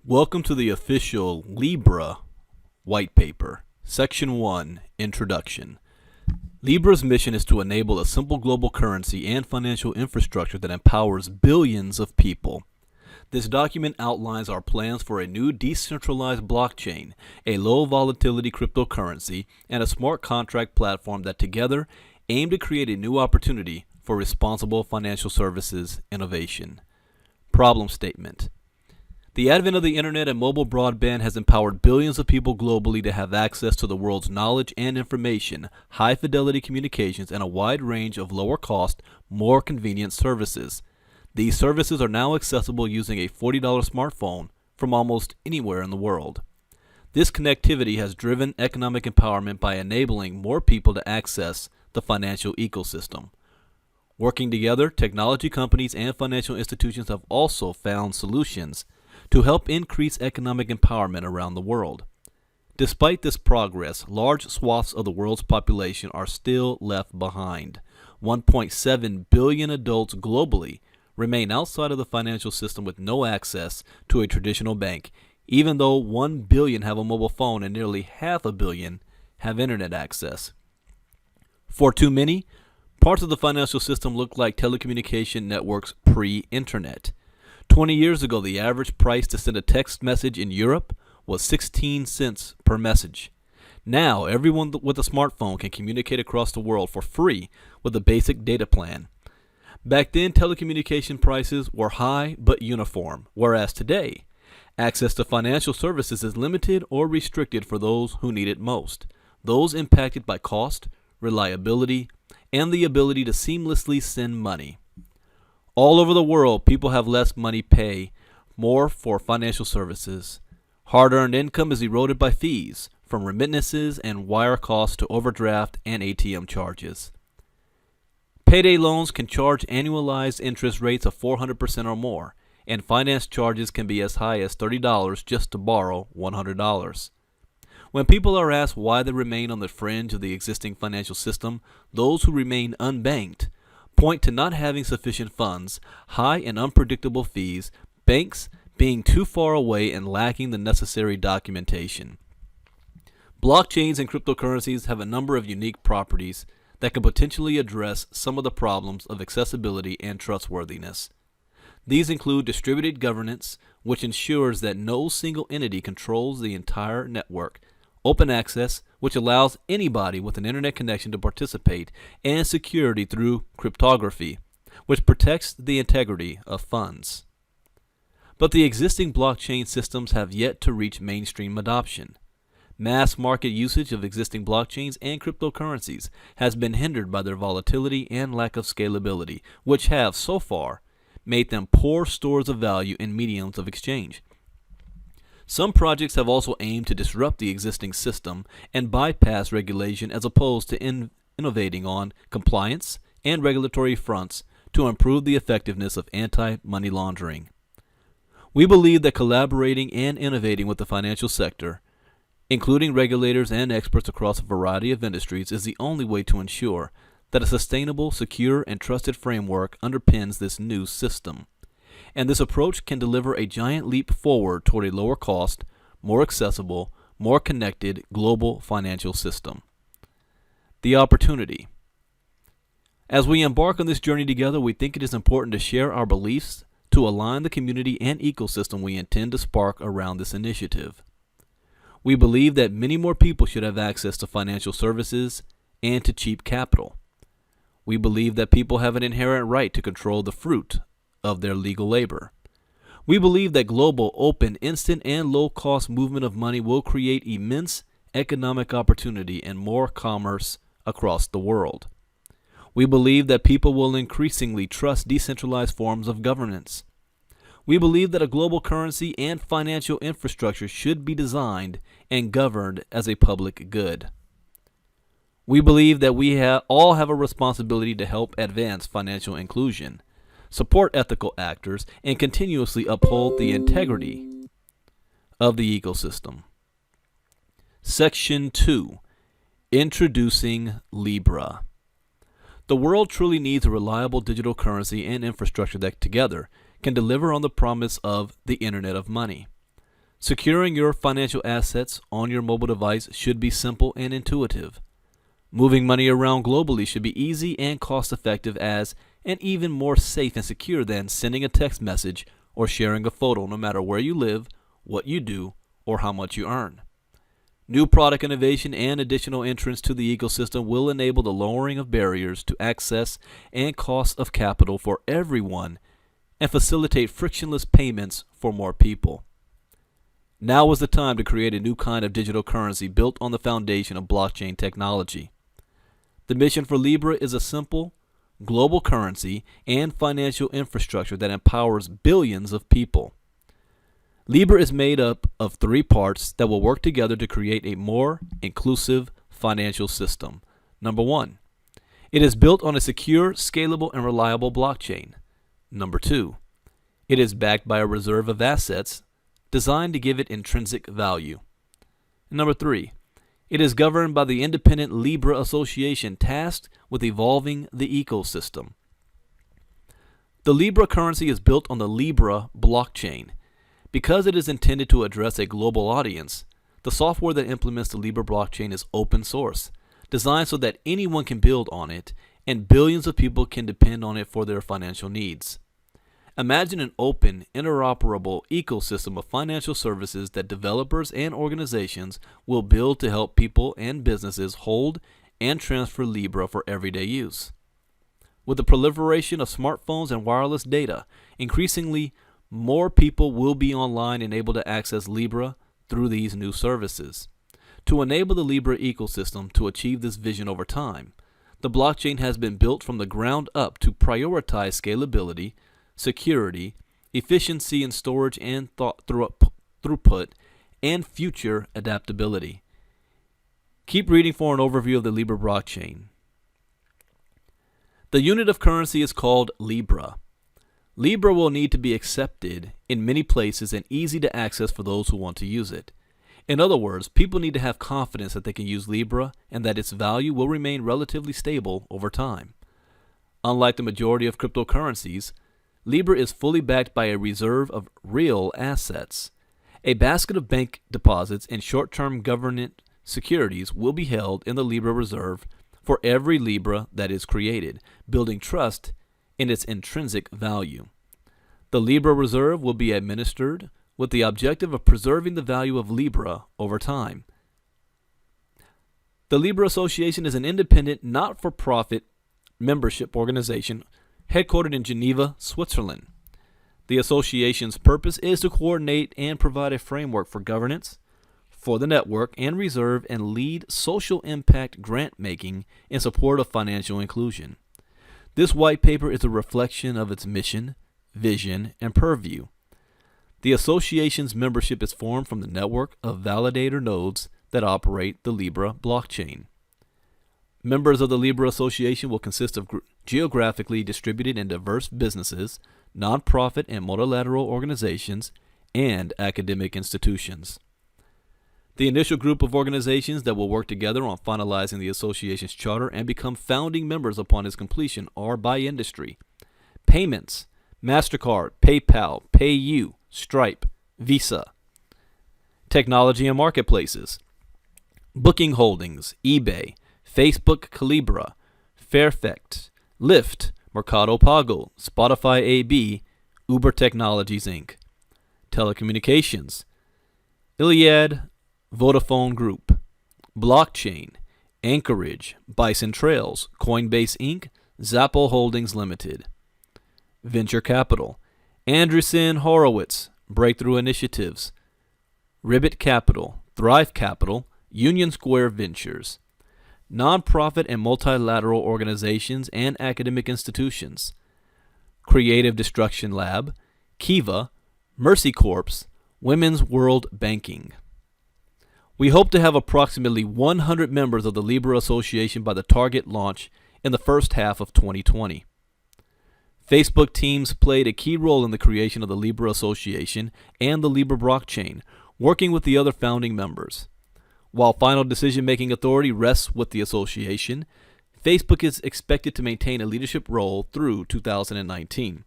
Welcome to the official Libra White Paper, Section 1, Introduction. Libra's mission is to enable a simple global currency and financial infrastructure that empowers billions of people. This document outlines our plans for a new decentralized blockchain, a low-volatility cryptocurrency, and a smart contract platform that together aim to create a new opportunity for responsible financial services innovation. Problem statement. The advent of the internet and mobile broadband has empowered billions of people globally to have access to the world's knowledge and information, high-fidelity communications, and a wide range of lower-cost, more convenient services. These services are now accessible using a $40 smartphone from almost anywhere in the world. This connectivity has driven economic empowerment by enabling more people to access the financial ecosystem. Working together, technology companies and financial institutions have also found solutions to help increase economic empowerment around the world. Despite this progress, large swaths of the world's population are still left behind. 1.7 billion adults globally remain outside of the financial system with no access to a traditional bank, even though 1 billion have a mobile phone and nearly half a billion have internet access. For too many, parts of the financial system look like telecommunication networks pre-internet. 20 years ago, the average price to send a text message in Europe was 16 cents per message. Now, everyone with a smartphone can communicate across the world for free with a basic data plan. Back then, telecommunication prices were high but uniform, whereas today, access to financial services is limited or restricted for those who need it most, those impacted by cost, reliability, and the ability to seamlessly send money. All over the world, people have less money pay more for financial services. Hard-earned income is eroded by fees, from remittances and wire costs to overdraft and ATM charges. Payday loans can charge annualized interest rates of 400% or more, and finance charges can be as high as $30 just to borrow $100. When people are asked why they remain on the fringe of the existing financial system, those who remain unbanked point to not having sufficient funds, high and unpredictable fees, banks being too far away and lacking the necessary documentation. Blockchains and cryptocurrencies have a number of unique properties that can potentially address some of the problems of accessibility and trustworthiness. These include distributed governance, which ensures that no single entity controls the entire network, open access, which allows anybody with an internet connection to participate, and security through cryptography, which protects the integrity of funds. But the existing blockchain systems have yet to reach mainstream adoption. Mass market usage of existing blockchains and cryptocurrencies has been hindered by their volatility and lack of scalability, which have, so far, made them poor stores of value and mediums of exchange. Some projects have also aimed to disrupt the existing system and bypass regulation as opposed to innovating on compliance and regulatory fronts to improve the effectiveness of anti-money laundering. We believe that collaborating and innovating with the financial sector, including regulators and experts across a variety of industries, is the only way to ensure that a sustainable, secure, and trusted framework underpins this new system. And this approach can deliver a giant leap forward toward a lower cost, more accessible, more connected global financial system. The opportunity. As we embark on this journey together, we think it is important to share our beliefs to align the community and ecosystem we intend to spark around this initiative. We believe that many more people should have access to financial services and to cheap capital. We believe that people have an inherent right to control the fruit of their legal labor. We believe that global, open, instant, and low-cost movement of money will create immense economic opportunity and more commerce across the world. We believe that people will increasingly trust decentralized forms of governance. We believe that a global currency and financial infrastructure should be designed and governed as a public good. We believe that we all have a responsibility to help advance financial inclusion, support ethical actors, and continuously uphold the integrity of the ecosystem. Section 2. Introducing Libra. The world truly needs a reliable digital currency and infrastructure that together can deliver on the promise of the Internet of Money. Securing your financial assets on your mobile device should be simple and intuitive. Moving money around globally should be easy and cost-effective and even more safe and secure than sending a text message or sharing a photo, no matter where you live, what you do, or how much you earn. New product innovation and additional entrants to the ecosystem will enable the lowering of barriers to access and cost of capital for everyone and facilitate frictionless payments for more people. Now is the time to create a new kind of digital currency built on the foundation of blockchain technology. The mission for Libra is a simple, global currency and financial infrastructure that empowers billions of people. Libra is made up of three parts that will work together to create a more inclusive financial system. Number one, it is built on a secure, scalable, and reliable blockchain. Number two, it is backed by a reserve of assets designed to give it intrinsic value. And number three, it is governed by the independent Libra Association tasked with evolving the ecosystem. The Libra currency is built on the Libra Blockchain. Because it is intended to address a global audience, the software that implements the Libra blockchain is open source, designed so that anyone can build on it and billions of people can depend on it for their financial needs. Imagine an open, interoperable ecosystem of financial services that developers and organizations will build to help people and businesses hold and transfer Libra for everyday use. With the proliferation of smartphones and wireless data, increasingly more people will be online and able to access Libra through these new services. To enable the Libra ecosystem to achieve this vision over time, the blockchain has been built from the ground up to prioritize scalability, security, efficiency in storage and throughput, and future adaptability. Keep reading for an overview of the Libra blockchain. The unit of currency is called Libra. Libra will need to be accepted in many places and easy to access for those who want to use it. In other words, people need to have confidence that they can use Libra and that its value will remain relatively stable over time. Unlike the majority of cryptocurrencies, Libra is fully backed by a reserve of real assets. A basket of bank deposits and short-term government securities will be held in the Libra reserve for every Libra that is created, building trust in its intrinsic value. The Libra reserve will be administered with the objective of preserving the value of Libra over time. The Libra Association is an independent, not-for-profit membership organization headquartered in Geneva, Switzerland. The association's purpose is to coordinate and provide a framework for governance for the network and reserve and lead social impact grant-making in support of financial inclusion. This white paper is a reflection of its mission, vision, and purview. The association's membership is formed from the network of validator nodes that operate the Libra blockchain. Members of the Libra Association will consist of geographically distributed and diverse businesses, nonprofit and multilateral organizations, and academic institutions. The initial group of organizations that will work together on finalizing the association's charter and become founding members upon its completion are by industry: payments, MasterCard, PayPal, PayU, Stripe, Visa; technology and marketplaces, Booking Holdings, eBay, Facebook, Calibra, Fairfax, Lyft, Mercado Pago, Spotify AB, Uber Technologies Inc.; telecommunications, Iliad, Vodafone Group; blockchain, Anchorage, Bison Trails, Coinbase Inc., Zappo Holdings Limited; venture capital, Andreessen Horowitz, Breakthrough Initiatives, Ribbit Capital, Thrive Capital, Union Square Ventures; nonprofit and multilateral organizations and academic institutions, Creative Destruction Lab, Kiva, Mercy Corps, Women's World Banking. We hope to have approximately 100 members of the Libra Association by the target launch in the first half of 2020. Facebook teams played a key role in the creation of the Libra Association and the Libra blockchain, working with the other founding members. While final decision-making authority rests with the association, Facebook is expected to maintain a leadership role through 2019.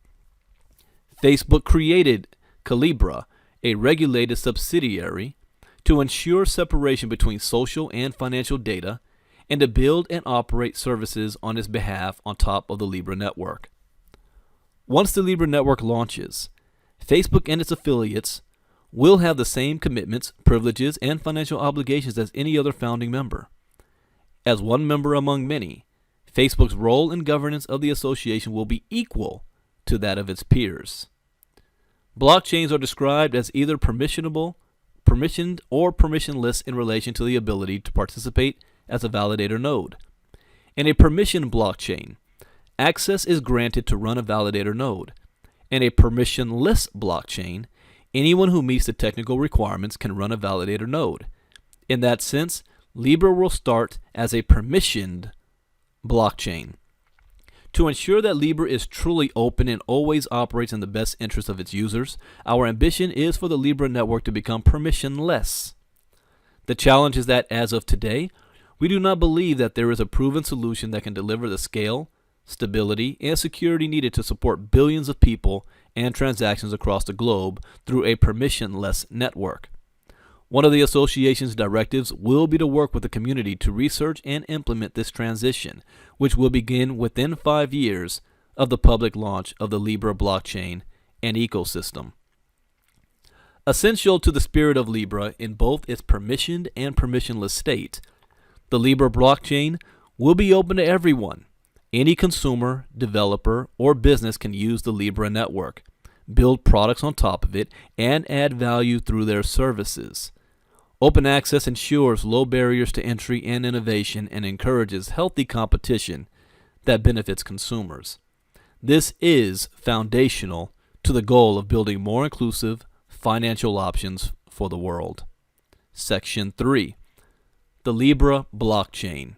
Facebook created Calibra, a regulated subsidiary, to ensure separation between social and financial data, and to build and operate services on its behalf on top of the Libra network. Once the Libra network launches, Facebook and its affiliates will have the same commitments, privileges, and financial obligations as any other founding member. As one member among many, Facebook's role in governance of the association will be equal to that of its peers. Blockchains are described as either permissioned or permissionless in relation to the ability to participate as a validator node. In a permissioned blockchain, access is granted to run a validator node. In a permissionless blockchain, anyone who meets the technical requirements can run a validator node. In that sense, Libra will start as a permissioned blockchain. To ensure that Libra is truly open and always operates in the best interest of its users, our ambition is for the Libra network to become permissionless. The challenge is that as of today, we do not believe that there is a proven solution that can deliver the scale, stability, and security needed to support billions of people and transactions across the globe through a permissionless network. One of the association's directives will be to work with the community to research and implement this transition, which will begin within 5 years of the public launch of the Libra blockchain and ecosystem. Essential to the spirit of Libra in both its permissioned and permissionless state, the Libra blockchain will be open to everyone. Any consumer, developer, or business can use the Libra network, build products on top of it, and add value through their services. Open access ensures low barriers to entry and innovation and encourages healthy competition that benefits consumers. This is foundational to the goal of building more inclusive financial options for the world. Section 3. The Libra Blockchain.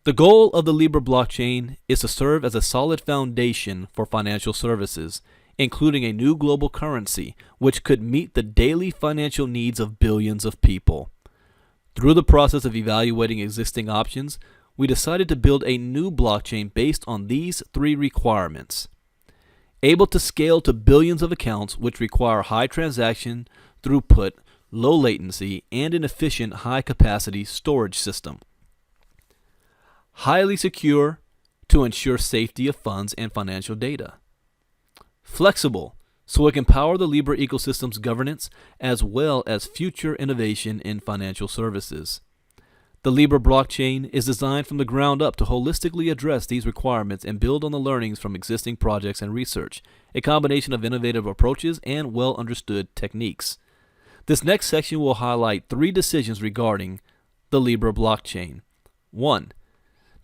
The goal of the Libra blockchain is to serve as a solid foundation for financial services, including a new global currency which could meet the daily financial needs of billions of people. Through the process of evaluating existing options, we decided to build a new blockchain based on these 3 requirements. Able to scale to billions of accounts which require high transaction throughput, low latency, and an efficient high-capacity storage system. Highly secure to ensure safety of funds and financial data. Flexible, so it can power the Libra ecosystem's governance as well as future innovation in financial services. The Libra blockchain is designed from the ground up to holistically address these requirements and build on the learnings from existing projects and research, a combination of innovative approaches and well-understood techniques. This next section will highlight 3 decisions regarding the Libra blockchain. 1.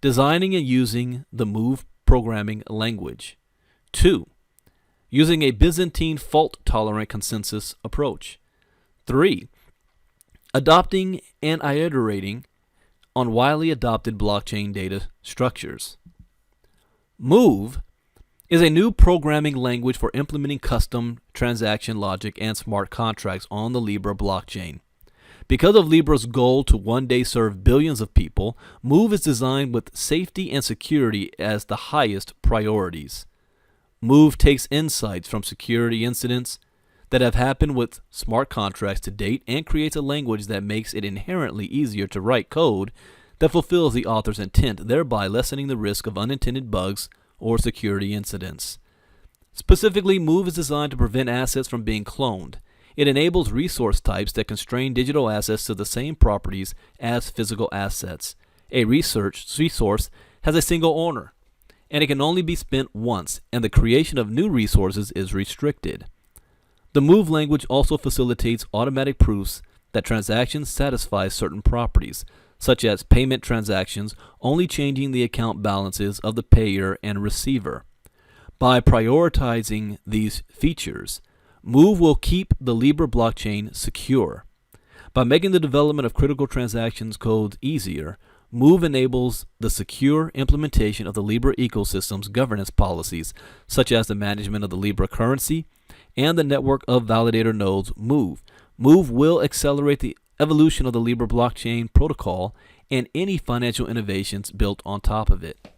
Designing and using the Move programming language. 2. Using a Byzantine fault-tolerant consensus approach. 3. Adopting and iterating on widely adopted blockchain data structures. Move is a new programming language for implementing custom transaction logic and smart contracts on the Libra blockchain. Because of Libra's goal to one day serve billions of people, Move is designed with safety and security as the highest priorities. Move takes insights from security incidents that have happened with smart contracts to date and creates a language that makes it inherently easier to write code that fulfills the author's intent, thereby lessening the risk of unintended bugs or security incidents. Specifically, Move is designed to prevent assets from being cloned. It enables resource types that constrain digital assets to the same properties as physical assets. A resource has a single owner, and it can only be spent once, and the creation of new resources is restricted. The Move language also facilitates automatic proofs that transactions satisfy certain properties, such as payment transactions only changing the account balances of the payer and receiver. By prioritizing these features, Move will keep the Libra blockchain secure. By making the development of critical transactions codes easier, Move enables the secure implementation of the Libra ecosystem's governance policies, such as the management of the Libra currency and the network of validator nodes Move. Move will accelerate the evolution of the Libra blockchain protocol and any financial innovations built on top of it.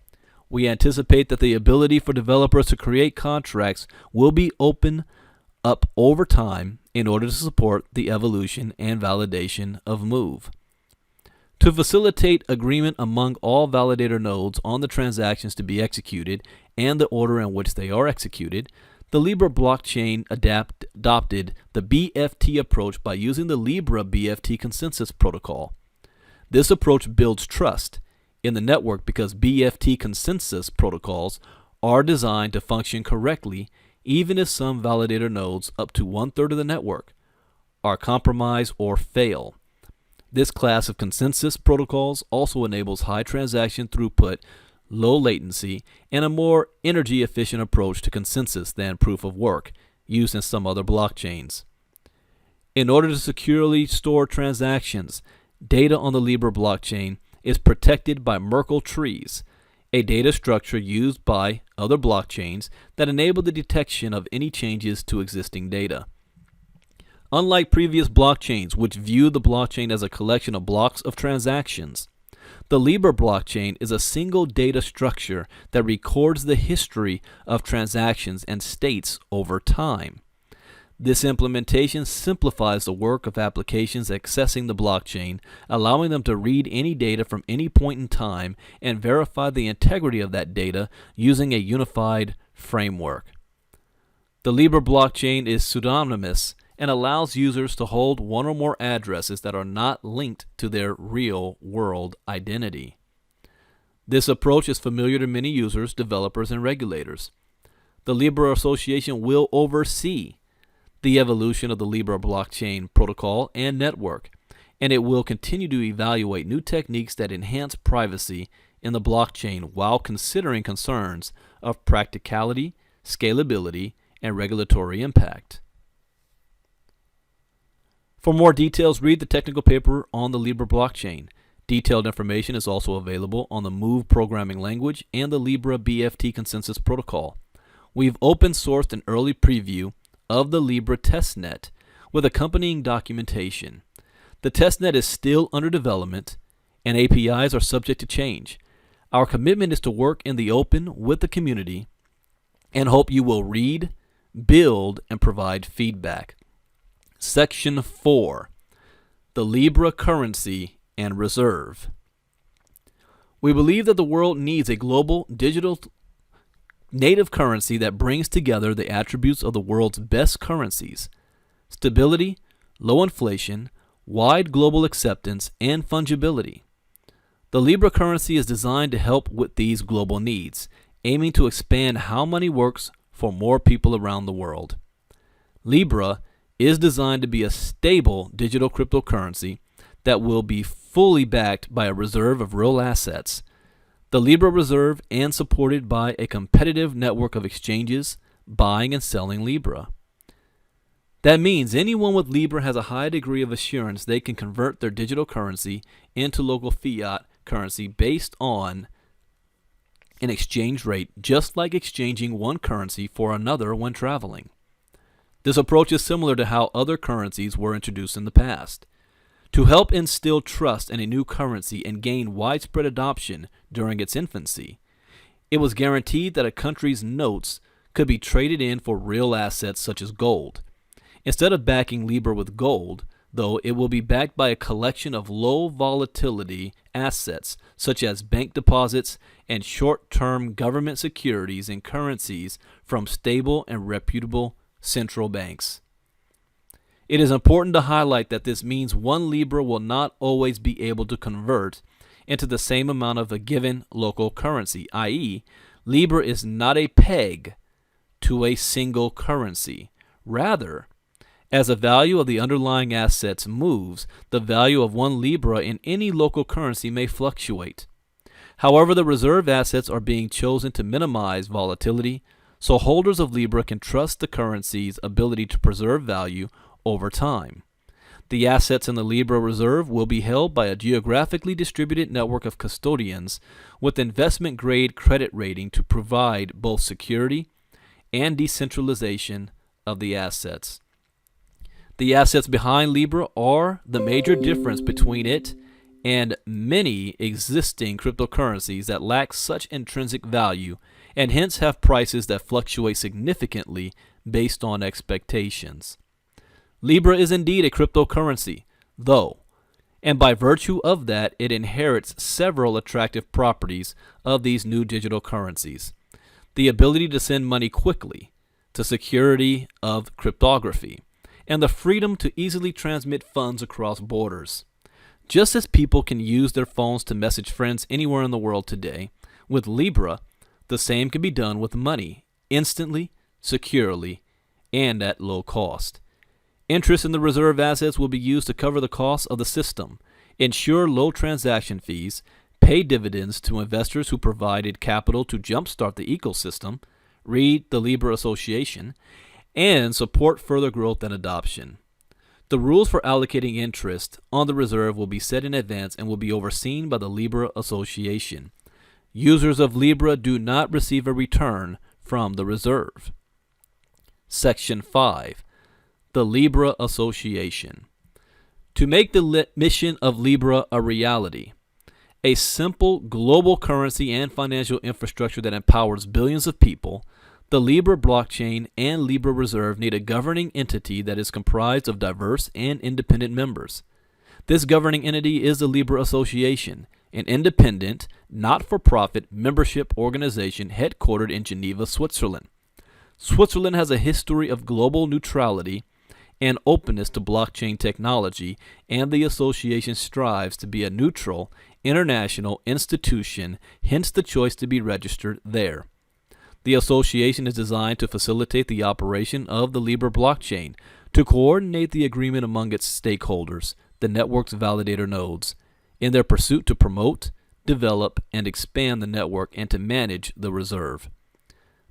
We anticipate that the ability for developers to create contracts will be open up over time in order to support the evolution and validation of Move. To facilitate agreement among all validator nodes on the transactions to be executed and the order in which they are executed, the Libra blockchain adopted the BFT approach by using the Libra BFT consensus protocol. This approach builds trust in the network because BFT consensus protocols are designed to function correctly even if some validator nodes, up to 1/3 of the network, are compromised or fail. This class of consensus protocols also enables high transaction throughput, low latency, and a more energy-efficient approach to consensus than proof of work used in some other blockchains. In order to securely store transactions, data on the Libra blockchain is protected by Merkle trees, a data structure used by other blockchains that enable the detection of any changes to existing data. Unlike previous blockchains, which view the blockchain as a collection of blocks of transactions, the Libra blockchain is a single data structure that records the history of transactions and states over time. This implementation simplifies the work of applications accessing the blockchain, allowing them to read any data from any point in time and verify the integrity of that data using a unified framework. The Libra blockchain is pseudonymous and allows users to hold one or more addresses that are not linked to their real-world identity. This approach is familiar to many users, developers, and regulators. The Libra Association will oversee the evolution of the Libra blockchain protocol and network, and it will continue to evaluate new techniques that enhance privacy in the blockchain while considering concerns of practicality, scalability, and regulatory impact. For more details, read the technical paper on the Libra blockchain. Detailed information is also available on the Move programming language and the Libra BFT consensus protocol. We've open-sourced an early preview of the Libra testnet with accompanying documentation. The testnet is still under development and APIs are subject to change. Our commitment is to work in the open with the community and hope you will read, build, and provide feedback. Section 4. The Libra currency and reserve. We believe that the world needs a global digital native currency that brings together the attributes of the world's best currencies: stability, low inflation, wide global acceptance, and fungibility. The Libra currency is designed to help with these global needs, aiming to expand how money works for more people around the world. Libra is designed to be a stable digital cryptocurrency that will be fully backed by a reserve of real assets. The Libra reserve and supported by a competitive network of exchanges buying and selling Libra. That means anyone with Libra has a high degree of assurance they can convert their digital currency into local fiat currency based on an exchange rate, just like exchanging one currency for another when traveling. This approach is similar to how other currencies were introduced in the past. To help instill trust in a new currency and gain widespread adoption during its infancy, it was guaranteed that a country's notes could be traded in for real assets such as gold. Instead of backing Libra with gold, though, it will be backed by a collection of low-volatility assets such as bank deposits and short-term government securities and currencies from stable and reputable central banks. It is important to highlight that this means one Libra will not always be able to convert into the same amount of a given local currency, i.e., Libra is not a peg to a single currency. Rather, as the value of the underlying assets moves, the value of one Libra in any local currency may fluctuate. However, the reserve assets are being chosen to minimize volatility, so holders of Libra can trust the currency's ability to preserve value over time. The assets in the Libra reserve will be held by a geographically distributed network of custodians with investment-grade credit rating to provide both security and decentralization of the assets. The assets behind Libra are the major difference between it and many existing cryptocurrencies that lack such intrinsic value and hence have prices that fluctuate significantly based on expectations. Libra is indeed a cryptocurrency, though, and by virtue of that, it inherits several attractive properties of these new digital currencies. The ability to send money quickly, the security of cryptography, and the freedom to easily transmit funds across borders. Just as people can use their phones to message friends anywhere in the world today, with Libra, the same can be done with money, instantly, securely, and at low cost. Interest in the reserve assets will be used to cover the costs of the system, ensure low transaction fees, pay dividends to investors who provided capital to jumpstart the ecosystem, read the Libra Association, and support further growth and adoption. The rules for allocating interest on the reserve will be set in advance and will be overseen by the Libra Association. Users of Libra do not receive a return from the reserve. Section 5. The Libra Association. To make the mission of Libra a reality, a simple global currency and financial infrastructure that empowers billions of people, the Libra Blockchain and Libra Reserve need a governing entity that is comprised of diverse and independent members. This governing entity is the Libra Association, an independent, not-for-profit membership organization headquartered in Geneva, Switzerland. Switzerland has a history of global neutrality and openness to blockchain technology, and the association strives to be a neutral, international institution, hence the choice to be registered there. The association is designed to facilitate the operation of the Libra blockchain, to coordinate the agreement among its stakeholders, the network's validator nodes, in their pursuit to promote, develop, and expand the network and to manage the reserve.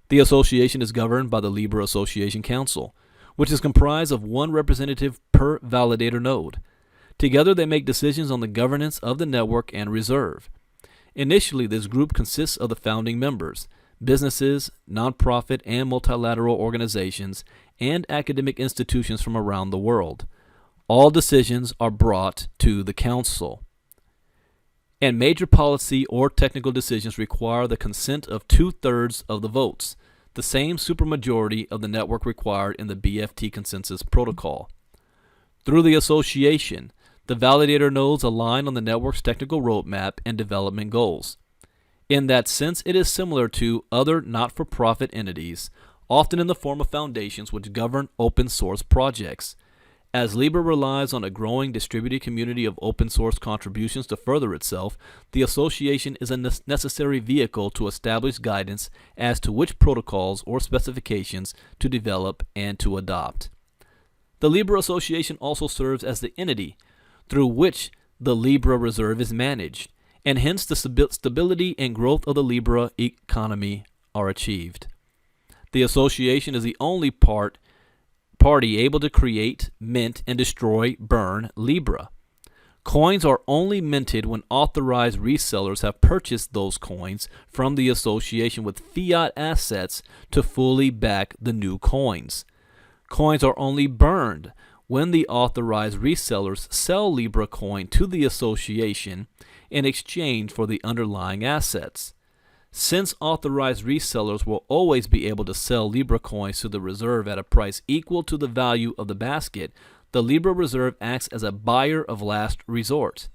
The association is governed by the Libra Association Council, which is comprised of one representative per validator node. Together they make decisions on the governance of the network and reserve. Initially, this group consists of the founding members, businesses, nonprofit and multilateral organizations, and academic institutions from around the world. All decisions are brought to the council. And major policy or technical decisions require the consent of 2/3 of the votes, the same supermajority of the network required in the BFT consensus protocol. Through the association, the validator nodes align on the network's technical roadmap and development goals. In that sense, it is similar to other not-for-profit entities, often in the form of foundations which govern open source projects. As Libra relies on a growing distributed community of open source contributions to further itself, the association is a necessary vehicle to establish guidance as to which protocols or specifications to develop and to adopt. The Libra Association also serves as the entity through which the Libra Reserve is managed, and hence the stability and growth of the Libra economy are achieved. The association is the only party able to create, mint, and destroy, burn Libra. Coins are only minted when authorized resellers have purchased those coins from the association with fiat assets to fully back the new coins. Coins are only burned when the authorized resellers sell Libra coin to the association in exchange for the underlying assets. Since authorized resellers will always be able to sell Libra coins to the reserve at a price equal to the value of the basket, the Libra Reserve acts as a buyer of last resort.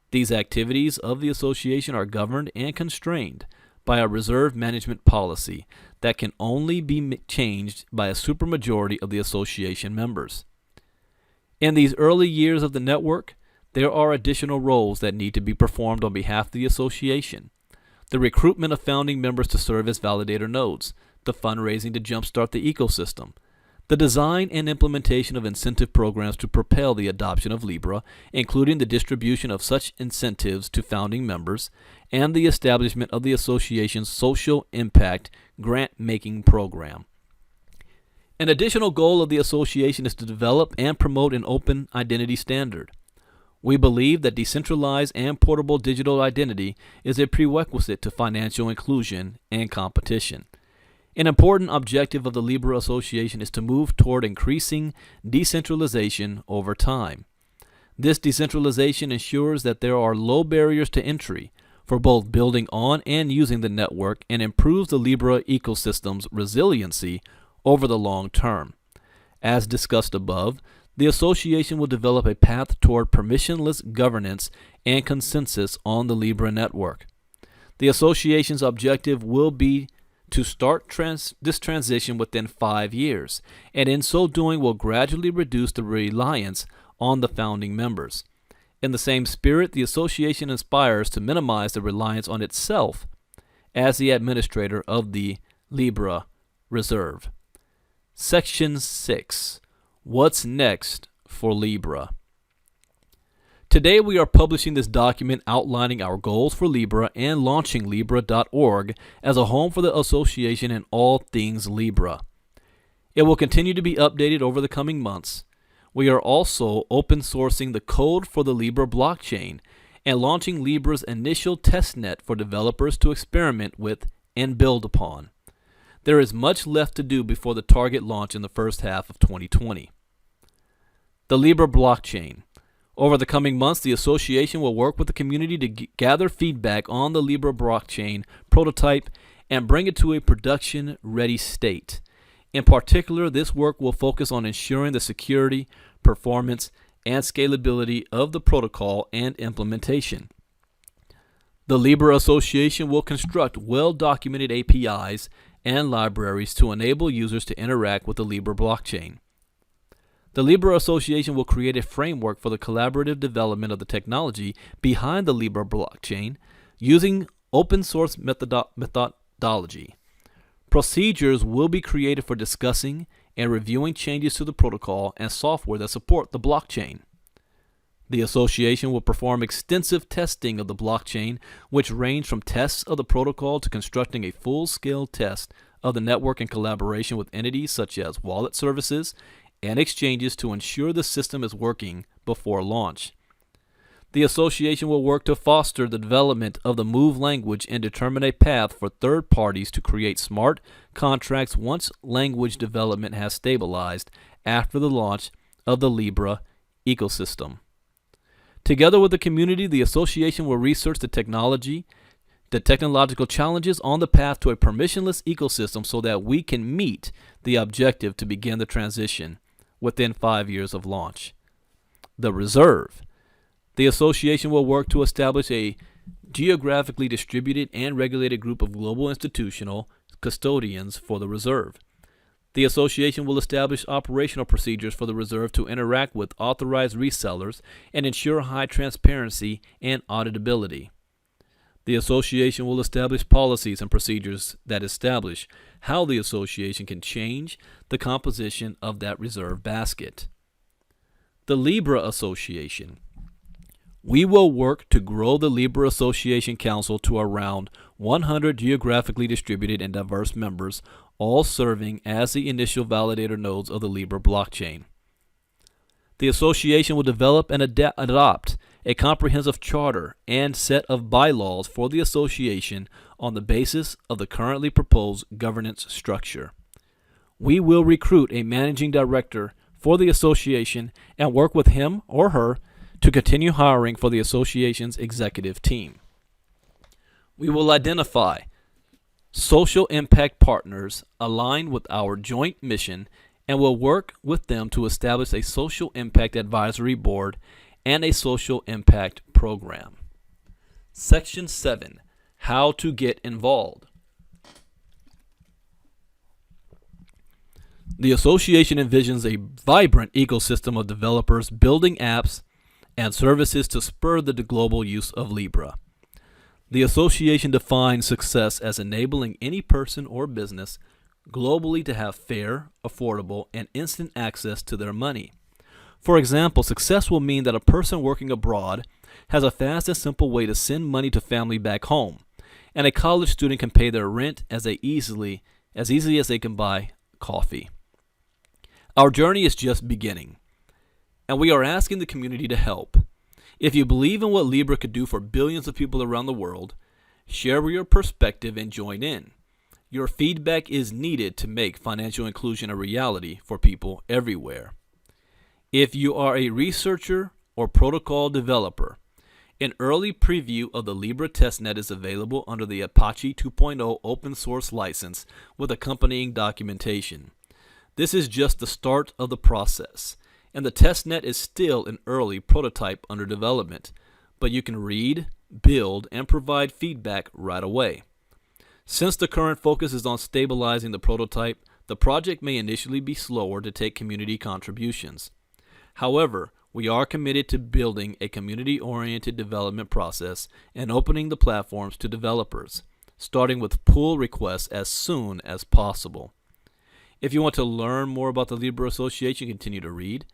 These activities of the association are governed and constrained by a reserve management policy that can only be changed by a supermajority of the association members. In these early years of the network, there are additional roles that need to be performed on behalf of the association. The recruitment of founding members to serve as validator nodes, the fundraising to jumpstart the ecosystem, the design and implementation of incentive programs to propel the adoption of Libra, including the distribution of such incentives to founding members, and the establishment of the association's social impact grant-making program. An additional goal of the association is to develop and promote an open identity standard. We believe that decentralized and portable digital identity is a prerequisite to financial inclusion and competition. An important objective of the Libra Association is to move toward increasing decentralization over time. This decentralization ensures that there are low barriers to entry for both building on and using the network and improves the Libra ecosystem's resiliency over the long term. As discussed above, the association will develop a path toward permissionless governance and consensus on the Libra network. The association's objective will be to start this transition within 5 years, and in so doing will gradually reduce the reliance on the founding members. In the same spirit, the association aspires to minimize the reliance on itself as the administrator of the Libra Reserve. Section 6. What's next for Libra? Today we are publishing this document outlining our goals for Libra and launching Libra.org as a home for the association and all things Libra. It will continue to be updated over the coming months. We are also open sourcing the code for the Libra blockchain and launching Libra's initial testnet for developers to experiment with and build upon. There is much left to do before the target launch in the first half of 2020. The Libra Blockchain. Over the coming months, the association will work with the community to gather feedback on the Libra Blockchain prototype and bring it to a production-ready state. In particular, this work will focus on ensuring the security, performance, and scalability of the protocol and implementation. The Libra Association will construct well-documented APIs and libraries to enable users to interact with the Libra blockchain. The Libra Association will create a framework for the collaborative development of the technology behind the Libra blockchain using open source methodology. Procedures will be created for discussing and reviewing changes to the protocol and software that support the blockchain. The association will perform extensive testing of the blockchain, which range from tests of the protocol to constructing a full-scale test of the network in collaboration with entities such as wallet services and exchanges to ensure the system is working before launch. The association will work to foster the development of the Move language and determine a path for third parties to create smart contracts once language development has stabilized after the launch of the Libra ecosystem. Together with the community, the association will research the technological challenges on the path to a permissionless ecosystem so that we can meet the objective to begin the transition within 5 years of launch. The Reserve. The association will work to establish a geographically distributed and regulated group of global institutional custodians for the Reserve. The association will establish operational procedures for the Reserve to interact with authorized resellers and ensure high transparency and auditability. The association will establish policies and procedures that establish how the association can change the composition of that reserve basket. The Libra Association. We will work to grow the Libra Association Council to around 100 geographically distributed and diverse members, all serving as the initial validator nodes of the Libra blockchain. The association will develop and adopt a comprehensive charter and set of bylaws for the association on the basis of the currently proposed governance structure. We will recruit a managing director for the association and work with him or her to continue hiring for the association's executive team. We will identify social impact partners aligned with our joint mission and will work with them to establish a social impact advisory board and a social impact program. Section 7. How to get involved. The association envisions a vibrant ecosystem of developers building apps and services to spur the global use of Libra. The association defines success as enabling any person or business globally to have fair, affordable, and instant access to their money. For example, success will mean that a person working abroad has a fast and simple way to send money to family back home, and a college student can pay their rent as easily as they can buy coffee. Our journey is just beginning, and we are asking the community to help. If you believe in what Libra could do for billions of people around the world, share your perspective and join in. Your feedback is needed to make financial inclusion a reality for people everywhere. If you are a researcher or protocol developer, an early preview of the Libra testnet is available under the Apache 2.0 open source license with accompanying documentation. This is just the start of the process, and the testnet is still an early prototype under development, but you can read, build, and provide feedback right away. Since the current focus is on stabilizing the prototype, the project may initially be slower to take community contributions. However, we are committed to building a community-oriented development process and opening the platforms to developers, starting with pull requests as soon as possible. If you want to learn more about the Libra Association, continue to read.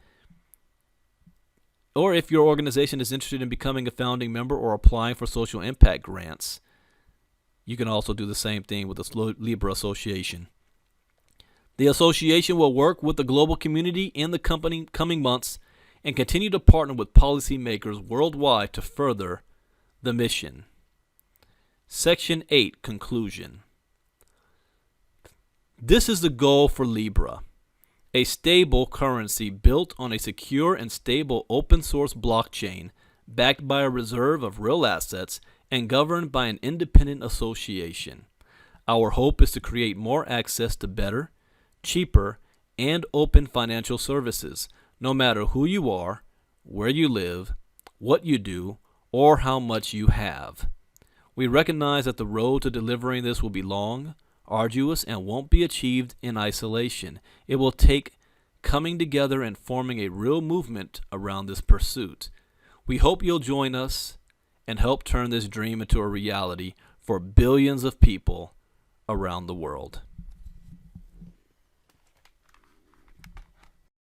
Or if your organization is interested in becoming a founding member or applying for social impact grants, you can also do the same thing with the Libra Association. The association will work with the global community in the coming months and continue to partner with policymakers worldwide to further the mission. Section 8, Conclusion. This is the goal for Libra, a stable currency built on a secure and stable open source blockchain backed by a reserve of real assets and governed by an independent association. Our hope is to create more access to better, cheaper, and open financial services, no matter who you are, where you live, what you do, or how much you have. We recognize that the road to delivering this will be long, arduous, and won't be achieved in isolation. It will take coming together and forming a real movement around this pursuit. We hope you'll join us and help turn this dream into a reality for billions of people around the world.